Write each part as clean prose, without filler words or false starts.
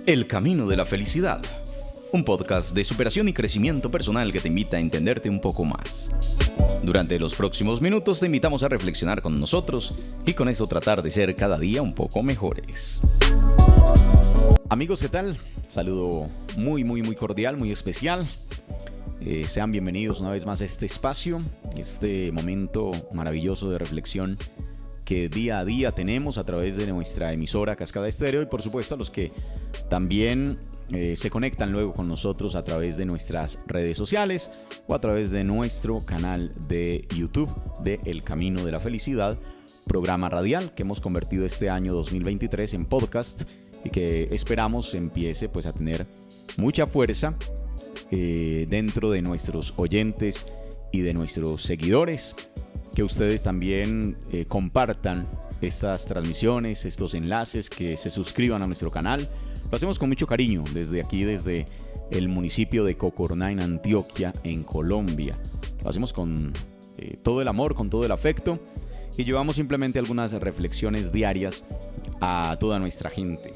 El Camino de la Felicidad, un podcast de superación y crecimiento personal que te invita a entenderte un poco más. Durante los próximos minutos te invitamos a reflexionar con nosotros y con eso tratar de ser cada día un poco mejores. Amigos, ¿qué tal? Saludo muy cordial, muy especial. Sean bienvenidos una vez más a este espacio, este momento maravilloso de reflexión que día a día tenemos a través de nuestra emisora Cascada Estéreo y por supuesto a los que también se conectan luego con nosotros a través de nuestras redes sociales o a través de nuestro canal de YouTube de El Camino de la Felicidad, programa radial que hemos convertido este año 2023 en podcast y que esperamos empiece pues a tener mucha fuerza dentro de nuestros oyentes y de nuestros seguidores, que ustedes también compartan estas transmisiones, estos enlaces, que se suscriban a nuestro canal. Lo hacemos con mucho cariño desde aquí, desde el municipio de Cocorná, Antioquia, en Colombia. Lo hacemos con todo el amor, con todo el afecto y llevamos simplemente algunas reflexiones diarias a toda nuestra gente.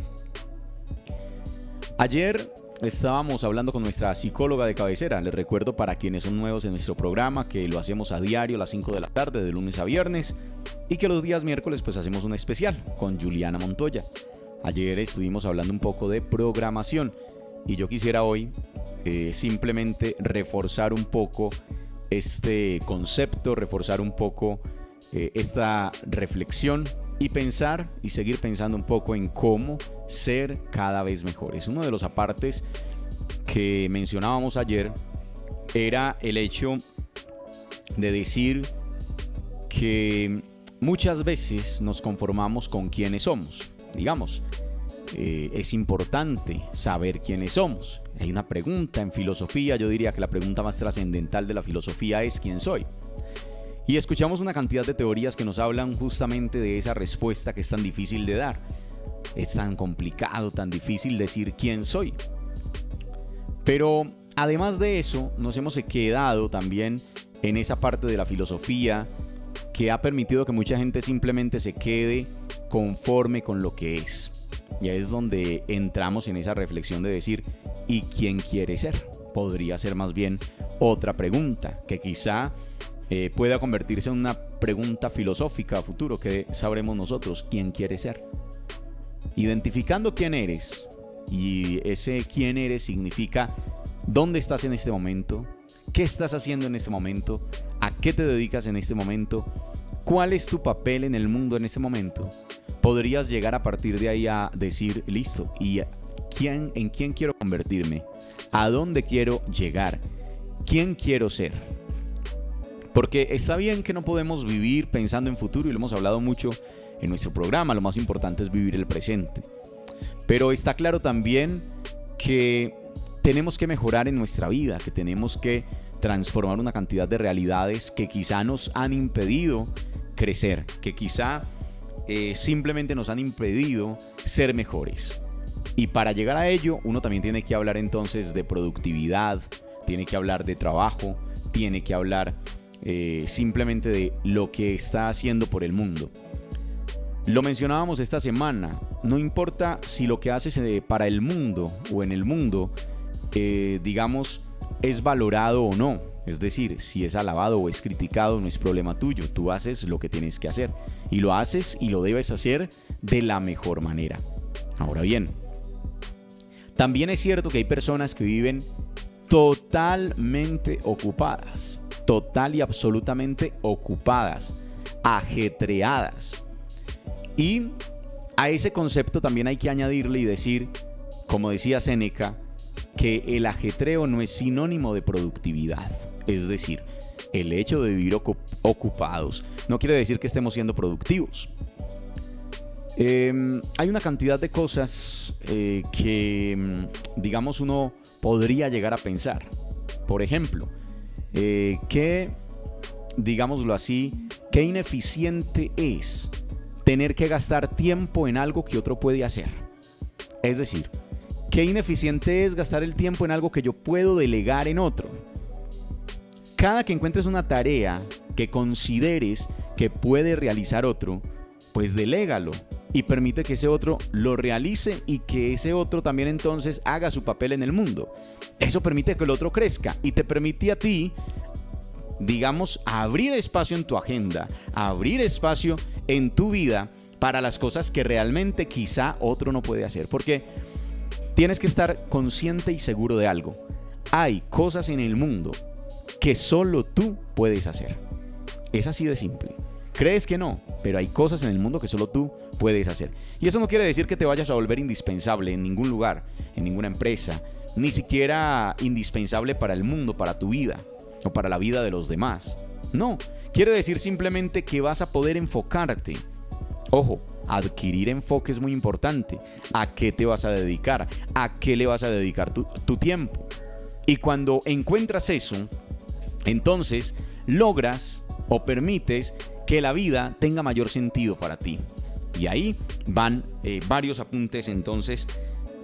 Ayer estábamos hablando con nuestra psicóloga de cabecera. Les recuerdo para quienes son nuevos en nuestro programa que lo hacemos a diario a las 5 de la tarde, de lunes a viernes, y que los días miércoles pues hacemos un especial con Juliana Montoya. Ayer estuvimos hablando un poco de programación y yo quisiera hoy simplemente reforzar un poco este concepto, reforzar un poco esta reflexión y pensar y seguir pensando un poco en cómo ser cada vez mejores. Uno de los apartes que mencionábamos ayer era el hecho de decir que muchas veces nos conformamos con quiénes somos. Digamos, es importante saber quiénes somos. Hay una pregunta en filosofía, yo diría que la pregunta más trascendental de la filosofía es ¿quién soy? Y escuchamos una cantidad de teorías que nos hablan justamente de esa respuesta que es tan difícil de dar. Es tan complicado, tan difícil decir quién soy. Pero además de eso, nos hemos quedado también en esa parte de la filosofía que ha permitido que mucha gente simplemente se quede conforme con lo que es. Y ahí es donde entramos en esa reflexión de decir, ¿y quién quiere ser? Podría ser más bien otra pregunta que quizá pueda convertirse en una pregunta filosófica a futuro, que sabremos nosotros quién quiere ser. Identificando quién eres, y ese quién eres significa dónde estás en este momento, qué estás haciendo en este momento, a qué te dedicas en este momento, cuál es tu papel en el mundo en este momento. Podrías llegar a partir de ahí a decir, listo, ¿y en quién quiero convertirme? ¿A dónde quiero llegar? ¿Quién quiero ser? Porque está bien que no podemos vivir pensando en futuro y lo hemos hablado mucho en nuestro programa, lo más importante es vivir el presente. Pero está claro también que tenemos que mejorar en nuestra vida, que tenemos que transformar una cantidad de realidades que quizá nos han impedido crecer, que quizá simplemente nos han impedido ser mejores. Y para llegar a ello, uno también tiene que hablar entonces de productividad, tiene que hablar de trabajo, tiene que hablar simplemente de lo que está haciendo por el mundo. Lo mencionábamos esta semana, no importa si lo que haces para el mundo o en el mundo, digamos, es valorado o no. Es decir, si es alabado o es criticado, no es problema tuyo. Tú haces lo que tienes que hacer y lo haces y lo debes hacer de la mejor manera. Ahora bien, también es cierto que hay personas que viven totalmente ocupadas, total y absolutamente ocupadas, ajetreadas. Y a ese concepto también hay que añadirle y decir, como decía Séneca, que el ajetreo no es sinónimo de productividad. Es decir, el hecho de vivir ocupados no quiere decir que estemos siendo productivos. Hay una cantidad de cosas que, digamos, uno podría llegar a pensar. Por ejemplo, que, digámoslo así, qué ineficiente es tener que gastar tiempo en algo que otro puede hacer. Es decir, qué ineficiente es gastar el tiempo en algo que yo puedo delegar en otro. Cada que encuentres una tarea que consideres que puede realizar otro, pues delégalo. y permite que ese otro lo realice y que ese otro también entonces haga su papel en el mundo. Eso permite que el otro crezca y te permite a ti, digamos, abrir espacio en tu agenda, abrir espacio en tu vida para las cosas que realmente quizá otro no puede hacer. Porque tienes que estar consciente y seguro de algo. Hay cosas en el mundo que solo tú puedes hacer. Es así de simple. Crees que no, pero hay cosas en el mundo que solo tú puedes hacer. Y eso no quiere decir que te vayas a volver indispensable en ningún lugar, en ninguna empresa, ni siquiera indispensable para el mundo, para tu vida o para la vida de los demás. No, quiere decir simplemente que vas a poder enfocarte. Ojo, adquirir enfoque es muy importante. ¿A qué te vas a dedicar? ¿A qué le vas a dedicar tu tiempo? Y cuando encuentras eso, entonces logras o permites que la vida tenga mayor sentido para ti. Y ahí van varios apuntes entonces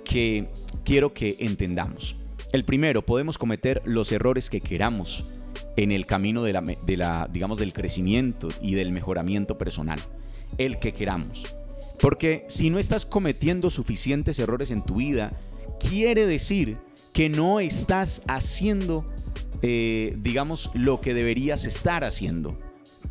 que quiero que entendamos. El primero, podemos cometer los errores que queramos en el camino digamos, del crecimiento y del mejoramiento personal. El que queramos. Porque si no estás cometiendo suficientes errores en tu vida, quiere decir que no estás haciendo, digamos, lo que deberías estar haciendo.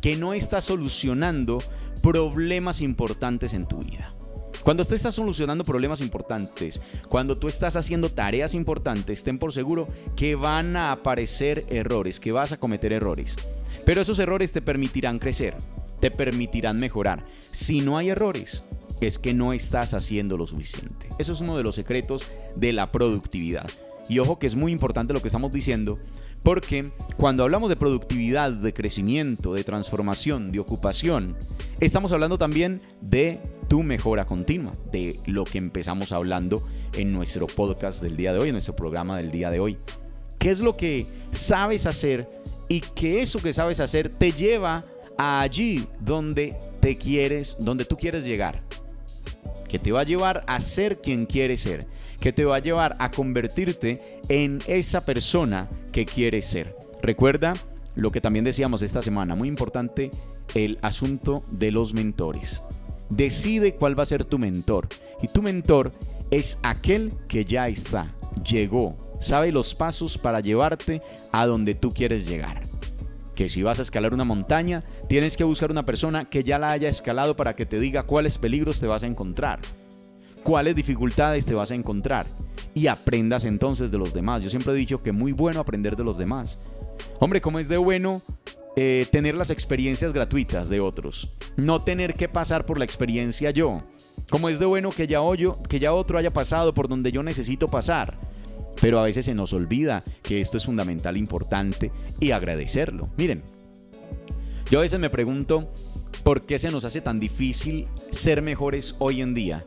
Que no estás solucionando problemas importantes en tu vida. Cuando tú estás solucionando problemas importantes, cuando tú estás haciendo tareas importantes, ten por seguro que van a aparecer errores, que vas a cometer errores. Pero esos errores te permitirán crecer, te permitirán mejorar. Si no hay errores, es que no estás haciendo lo suficiente. Eso es uno de los secretos de la productividad. Y ojo que es muy importante lo que estamos diciendo, porque cuando hablamos de productividad, de crecimiento, de transformación, de ocupación, estamos hablando también de tu mejora continua, de lo que empezamos hablando en nuestro podcast del día de hoy, en nuestro programa del día de hoy. ¿Qué es lo que sabes hacer y que eso que sabes hacer te lleva a allí donde tú quieres llegar? Que te va a llevar a ser quien quieres ser, que te va a llevar a convertirte en esa persona que quieres ser. Recuerda lo que también decíamos esta semana, muy importante, el asunto de los mentores. Decide cuál va a ser tu mentor. Y tu mentor es aquel que ya está, llegó, sabe los pasos para llevarte a donde tú quieres llegar. Que si vas a escalar una montaña, tienes que buscar una persona que ya la haya escalado para que te diga cuáles peligros te vas a encontrar, cuáles dificultades te vas a encontrar, y aprendas entonces de los demás. Yo siempre he dicho que es muy bueno aprender de los demás. Hombre, ¿cómo es de bueno tener las experiencias gratuitas de otros? No tener que pasar por la experiencia yo. ¿Cómo es de bueno que ya otro haya pasado por donde yo necesito pasar? Pero a veces se nos olvida que esto es fundamental, importante, y agradecerlo. Miren, yo a veces me pregunto por qué se nos hace tan difícil ser mejores hoy en día.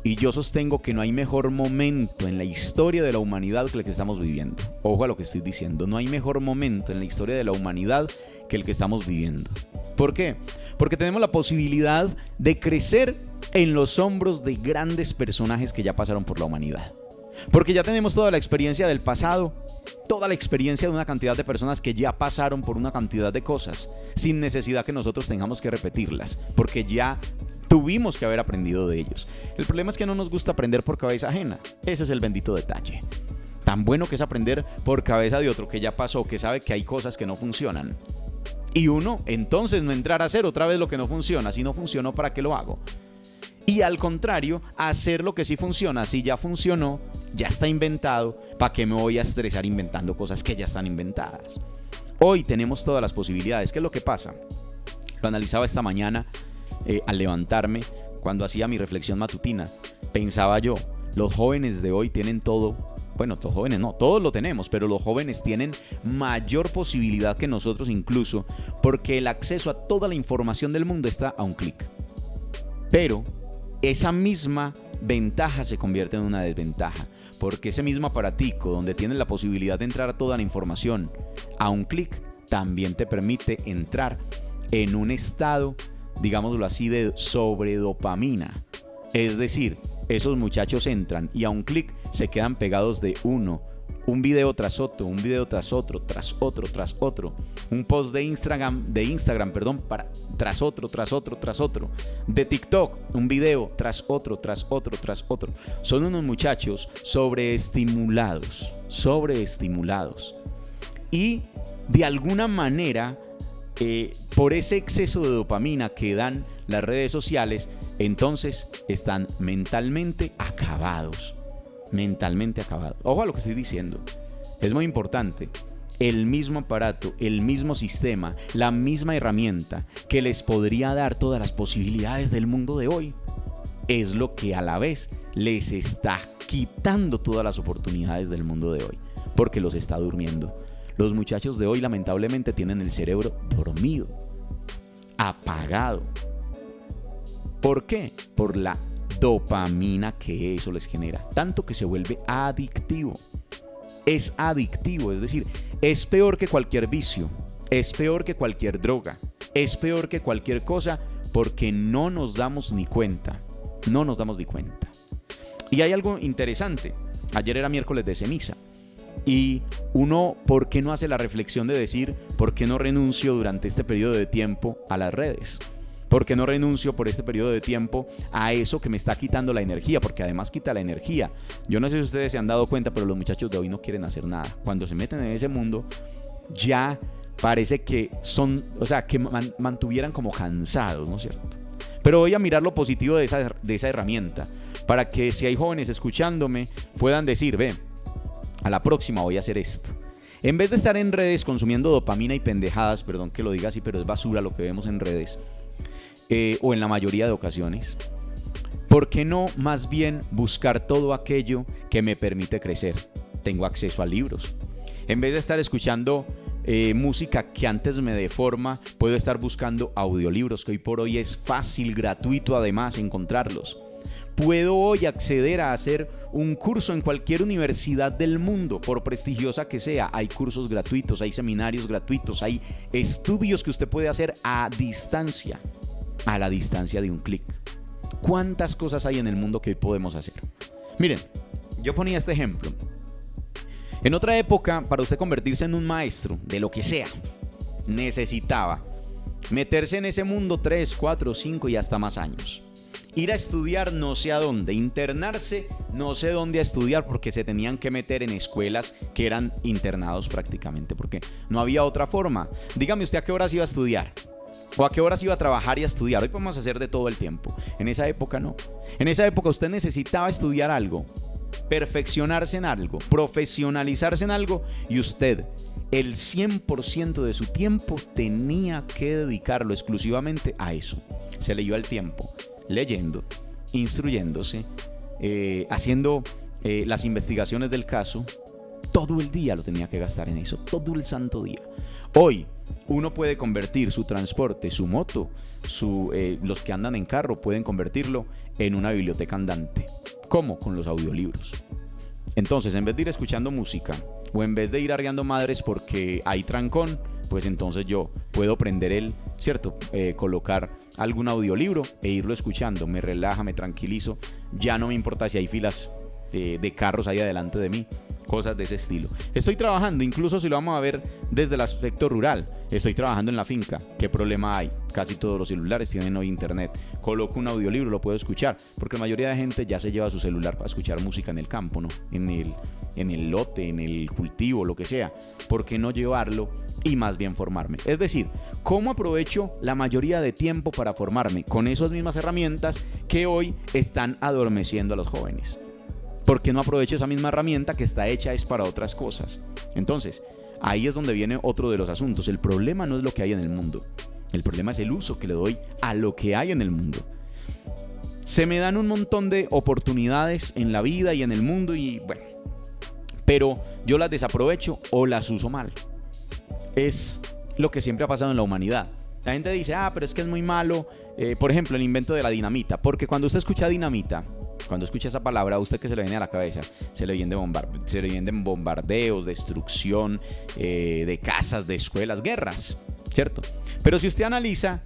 Y yo sostengo que no hay mejor momento en la historia de la humanidad que el que estamos viviendo. Ojo a lo que estoy diciendo, no hay mejor momento en la historia de la humanidad que el que estamos viviendo. ¿Por qué? Porque tenemos la posibilidad de crecer en los hombros de grandes personajes que ya pasaron por la humanidad. Porque ya tenemos toda la experiencia del pasado, toda la experiencia de una cantidad de personas que ya pasaron por una cantidad de cosas, sin necesidad que nosotros tengamos que repetirlas, porque ya tuvimos que haber aprendido de ellos. El problema es que no nos gusta aprender por cabeza ajena. Ese es el bendito detalle. Tan bueno que es aprender por cabeza de otro que ya pasó, que sabe que hay cosas que no funcionan. Y uno, entonces, no entrar a hacer otra vez lo que no funciona. Si no funcionó, ¿para qué lo hago? Y al contrario, hacer lo que sí funciona. Si ya funcionó, ya está inventado, ¿para qué me voy a estresar inventando cosas que ya están inventadas? Hoy tenemos todas las posibilidades. ¿Qué es lo que pasa? Lo analizaba esta mañana al levantarme, cuando hacía mi reflexión matutina. Pensaba yo, los jóvenes de hoy tienen todo. Bueno, los jóvenes no, todos lo tenemos, pero los jóvenes tienen mayor posibilidad que nosotros incluso, porque el acceso a toda la información del mundo está a un clic. Pero esa misma ventaja se convierte en una desventaja, porque ese mismo aparatico donde tienes la posibilidad de entrar a toda la información a un clic, también te permite entrar en un estado, digámoslo así, de sobredopamina. Es decir, esos muchachos entran y a un clic se quedan pegados de uno un video tras otro, un video tras otro, tras otro, tras otro. Un post de Instagram, tras otro, tras otro, tras otro. De TikTok, un video tras otro, tras otro, tras otro. Son unos muchachos sobreestimulados. Y de alguna manera, por ese exceso de dopamina que dan las redes sociales, entonces están mentalmente acabados. Ojo a lo que estoy diciendo. Es muy importante. El mismo aparato, el mismo sistema, la misma herramienta que les podría dar todas las posibilidades del mundo de hoy, es lo que a la vez les está quitando todas las oportunidades del mundo de hoy, porque los está durmiendo. Los muchachos de hoy lamentablemente tienen el cerebro dormido, apagado. ¿Por qué? Por la dopamina que eso les genera, tanto que se vuelve adictivo. Es adictivo, es decir, es peor que cualquier vicio, es peor que cualquier droga, es peor que cualquier cosa, porque no nos damos ni cuenta. Y hay algo interesante. Ayer era miércoles de ceniza y uno, ¿por qué no hace la reflexión de decir por qué no renuncio durante este periodo de tiempo a las redes? ¿Por qué no renuncio por este periodo de tiempo a eso que me está quitando la energía? Porque además quita la energía. Yo no sé si ustedes se han dado cuenta, pero los muchachos de hoy no quieren hacer nada. Cuando se meten en ese mundo, ya parece que que mantuvieran como cansados, ¿no es cierto? Pero voy a mirar lo positivo de esa herramienta, para que si hay jóvenes escuchándome, puedan decir, ve, a la próxima voy a hacer esto. En vez de estar en redes consumiendo dopamina y pendejadas, perdón que lo diga así, pero es basura lo que vemos en redes, o en la mayoría de ocasiones, ¿por qué no más bien buscar todo aquello que me permite crecer? Tengo acceso a libros. En vez de estar escuchando música que antes me deforma, puedo estar buscando audiolibros, que hoy por hoy es fácil, gratuito además encontrarlos. Puedo hoy acceder a hacer un curso en cualquier universidad del mundo, por prestigiosa que sea. Hay cursos gratuitos, hay seminarios gratuitos, hay estudios que usted puede hacer a distancia, a la distancia de un clic. ¿Cuántas cosas hay en el mundo que hoy podemos hacer? Miren, yo ponía este ejemplo. En otra época, para usted convertirse en un maestro de lo que sea, necesitaba meterse en ese mundo 3, 4, 5 y hasta más años. Ir a estudiar no sé a dónde, internarse no sé dónde a estudiar, porque se tenían que meter en escuelas que eran internados prácticamente, porque no había otra forma. Dígame usted a qué horas iba a estudiar, o a qué horas iba a trabajar y a estudiar. Hoy podemos hacer de todo el tiempo. En esa época no. En esa época usted necesitaba estudiar algo, perfeccionarse en algo, profesionalizarse en algo, y usted el 100% de su tiempo tenía que dedicarlo exclusivamente a eso. Se le iba el tiempo leyendo, instruyéndose, haciendo las investigaciones del caso. Todo el día lo tenía que gastar en eso, todo el santo día. Hoy uno puede convertir su transporte, su moto, los que andan en carro pueden convertirlo en una biblioteca andante. ¿Cómo? Con los audiolibros. Entonces, en vez de ir escuchando música, o en vez de ir arreando madres porque hay trancón, pues entonces yo puedo prender colocar algún audiolibro e irlo escuchando. Me relaja, me tranquilizo. Ya no me importa si hay filas de carros ahí adelante de mí. Cosas de ese estilo. Estoy trabajando, incluso si lo vamos a ver desde el aspecto rural, estoy trabajando en la finca. ¿Qué problema hay? Casi todos los celulares tienen hoy internet. Coloco un audiolibro, lo puedo escuchar, porque la mayoría de gente ya se lleva su celular para escuchar música en el campo, ¿no? En el lote, en el cultivo, lo que sea. ¿Por qué no llevarlo y más bien formarme? Es decir, ¿cómo aprovecho la mayoría de tiempo para formarme? Con esas mismas herramientas que hoy están adormeciendo a los jóvenes. ¿Por qué no aprovecho esa misma herramienta que está hecha es para otras cosas? Entonces, ahí es donde viene otro de los asuntos. El problema no es lo que hay en el mundo. El problema es el uso que le doy a lo que hay en el mundo. Se me dan un montón de oportunidades en la vida y en el mundo y bueno, pero yo las desaprovecho o las uso mal. Es lo que siempre ha pasado en la humanidad. La gente dice, pero es que es muy malo, por ejemplo, el invento de la dinamita. Porque cuando usted escucha dinamita, cuando escucha esa palabra, ¿a usted qué se le viene a la cabeza? Se le vienen bombardeos, destrucción de casas, de escuelas, guerras, ¿cierto? Pero si usted analiza,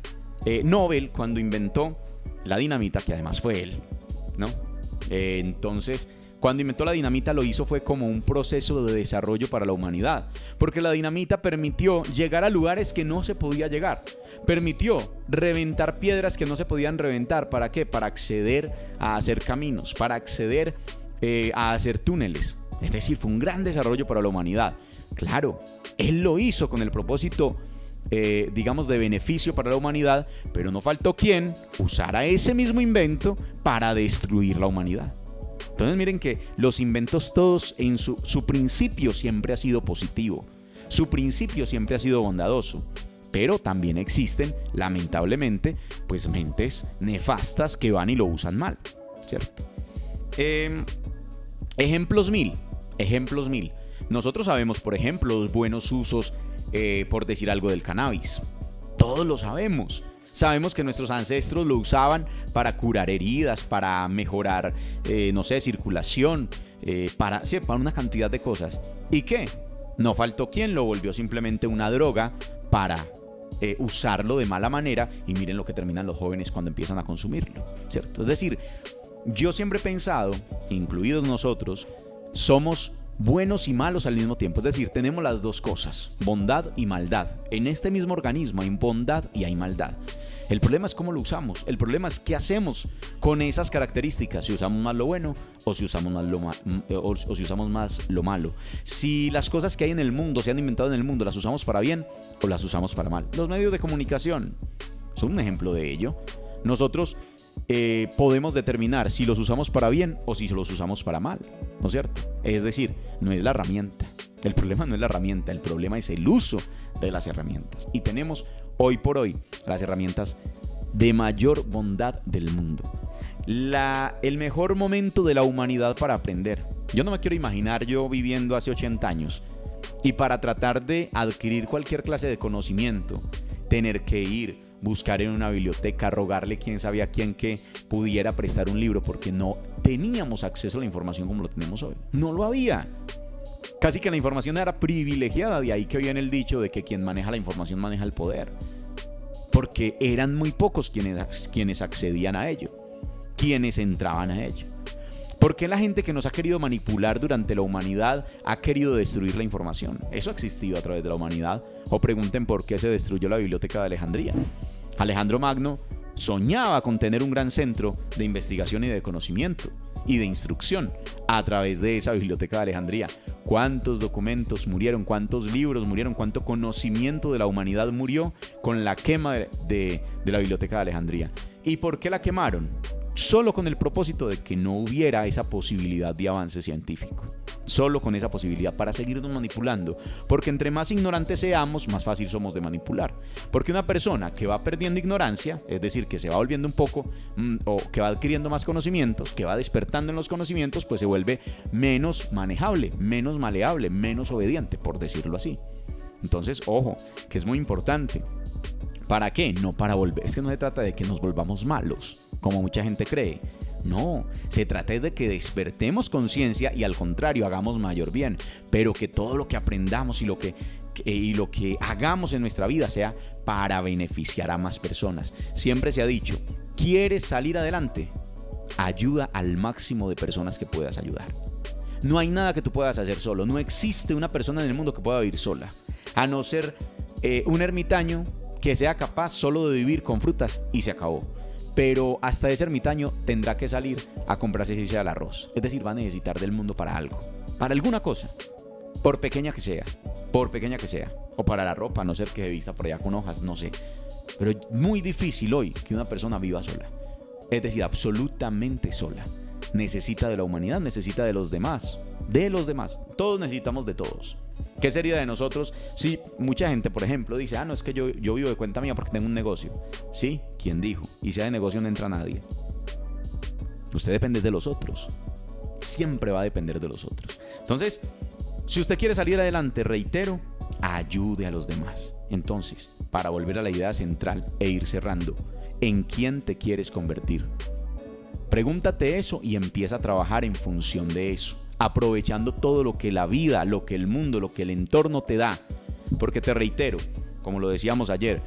Nobel, cuando inventó la dinamita, que además fue él, ¿no? Entonces, Cuando inventó la dinamita lo hizo fue como un proceso de desarrollo para la humanidad, porque la dinamita permitió llegar a lugares que no se podía llegar, permitió reventar piedras que no se podían reventar. ¿Para qué? Para acceder a hacer caminos, para acceder a hacer túneles. Es decir, fue un gran desarrollo para la humanidad. Claro, él lo hizo con el propósito, digamos, de beneficio para la humanidad, pero no faltó quien usara ese mismo invento para destruir la humanidad. Entonces miren que los inventos todos en su principio siempre ha sido positivo, su principio siempre ha sido bondadoso, pero también existen, lamentablemente, pues mentes nefastas que van y lo usan mal, ¿cierto? Ejemplos mil. Nosotros sabemos, por ejemplo, los buenos usos, por decir algo, del cannabis. Todos lo sabemos. Sabemos que nuestros ancestros lo usaban para curar heridas, para mejorar, circulación, para una cantidad de cosas. ¿Y qué? No faltó quien lo volvió simplemente una droga para usarlo de mala manera, y miren lo que terminan los jóvenes cuando empiezan a consumirlo, ¿cierto? Es decir, yo siempre he pensado, incluidos nosotros, somos buenos y malos al mismo tiempo. Es decir, tenemos las dos cosas, bondad y maldad. En este mismo organismo hay bondad y hay maldad. El problema es cómo lo usamos. El problema es qué hacemos con esas características. Si usamos más lo bueno o si usamos más lo malo. Si las cosas que hay en el mundo, se han inventado en el mundo, las usamos para bien o las usamos para mal. Los medios de comunicación son un ejemplo de ello. Nosotros podemos determinar si los usamos para bien o si los usamos para mal, ¿no es cierto? Es decir, no es la herramienta. El problema no es la herramienta, el problema es el uso de las herramientas. Y tenemos hoy por hoy las herramientas de mayor bondad del mundo. El mejor momento de la humanidad para aprender. Yo no me quiero imaginar yo viviendo hace 80 años y para tratar de adquirir cualquier clase de conocimiento, tener que ir, buscar en una biblioteca, rogarle quién sabía quién que pudiera prestar un libro, porque no teníamos acceso a la información como lo tenemos hoy. No lo había. Casi que la información era privilegiada, de ahí que viene el dicho de que quien maneja la información maneja el poder. Porque eran muy pocos quienes accedían a ello, quienes entraban a ello. ¿Por qué la gente que nos ha querido manipular durante la humanidad ha querido destruir la información? Eso ha existido a través de la humanidad. O pregunten por qué se destruyó la Biblioteca de Alejandría. Alejandro Magno soñaba con tener un gran centro de investigación y de conocimiento y de instrucción a través de esa Biblioteca de Alejandría. ¿Cuántos documentos murieron? ¿Cuántos libros murieron? ¿Cuánto conocimiento de la humanidad murió con la quema de la Biblioteca de Alejandría? ¿Y por qué la quemaron? Solo con el propósito de que no hubiera esa posibilidad de avance científico. Solo con esa posibilidad para seguirnos manipulando. Porque entre más ignorantes seamos, más fácil somos de manipular. Porque una persona que va perdiendo ignorancia, es decir, que se va volviendo un poco, o que va adquiriendo más conocimientos, que va despertando en los conocimientos, pues se vuelve menos manejable, menos maleable, menos obediente, por decirlo así. Entonces, ojo, que es muy importante. ¿Para qué? No para volver. Es que no se trata de que nos volvamos malos, como mucha gente cree. No, se trata de que despertemos conciencia y al contrario hagamos mayor bien, pero que todo lo que aprendamos y lo que hagamos en nuestra vida sea para beneficiar a más personas. Siempre se ha dicho, ¿quieres salir adelante? Ayuda al máximo de personas que puedas ayudar. No hay nada que tú puedas hacer solo. No existe una persona en el mundo que pueda vivir sola, a no ser un ermitaño que sea capaz solo de vivir con frutas y se acabó. Pero hasta ese ermitaño tendrá que salir a comprarse si sea el arroz. Es decir, va a necesitar del mundo para algo, para alguna cosa, por pequeña que sea, o para la ropa, a no ser que se vista por allá con hojas, no sé. Pero es muy difícil hoy que una persona viva sola, es decir, absolutamente sola. Necesita de la humanidad, necesita de los demás, todos necesitamos de todos. ¿Qué sería de nosotros si mucha gente, por ejemplo, dice, no, es que yo vivo de cuenta mía porque tengo un negocio? Sí, ¿quién dijo? Y si hay negocio no entra nadie. Usted depende de los otros. Siempre va a depender de los otros. Entonces, si usted quiere salir adelante, reitero, ayude a los demás. Entonces, para volver a la idea central e ir cerrando, ¿en quién te quieres convertir? Pregúntate eso y empieza a trabajar en función de eso, aprovechando todo lo que la vida, lo que el mundo, lo que el entorno te da. Porque te reitero, como lo decíamos ayer,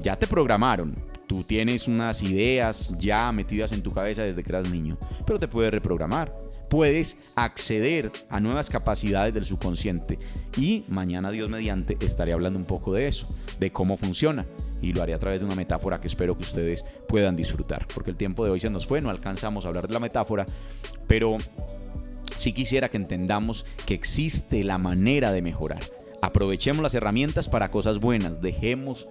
ya te programaron Tú tienes unas ideas ya metidas en tu cabeza desde que eras niño, pero te puedes reprogramar. Puedes acceder a nuevas capacidades del subconsciente. Y mañana, Dios mediante, estaré hablando un poco de eso, de cómo funciona. Y lo haré a través de una metáfora que espero que ustedes puedan disfrutar. Porque el tiempo de hoy se nos fue, no alcanzamos a hablar de la metáfora, pero sí quisiera que entendamos que existe la manera de mejorar. Aprovechemos las herramientas para cosas buenas. Dejemos,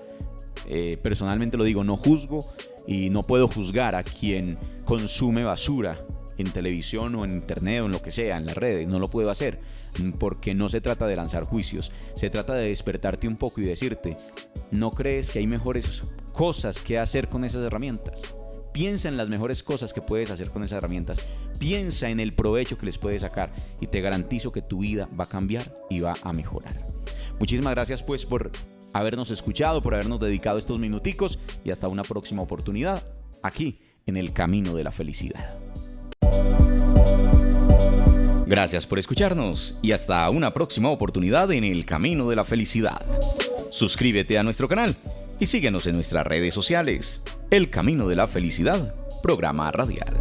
personalmente lo digo, no juzgo y no puedo juzgar a quien consume basura en televisión o en internet o en lo que sea, en las redes. No lo puedo hacer, porque no se trata de lanzar juicios. Se trata de despertarte un poco y decirte, ¿no crees que hay mejores cosas que hacer con esas herramientas? Piensa en las mejores cosas que puedes hacer con esas herramientas. Piensa en el provecho que les puedes sacar y te garantizo que tu vida va a cambiar y va a mejorar. Muchísimas gracias pues por habernos escuchado, por habernos dedicado estos minuticos y hasta una próxima oportunidad aquí en El Camino de la Felicidad. Gracias por escucharnos y hasta una próxima oportunidad en El Camino de la Felicidad. Suscríbete a nuestro canal y síguenos en nuestras redes sociales. El Camino de la Felicidad, programa radial.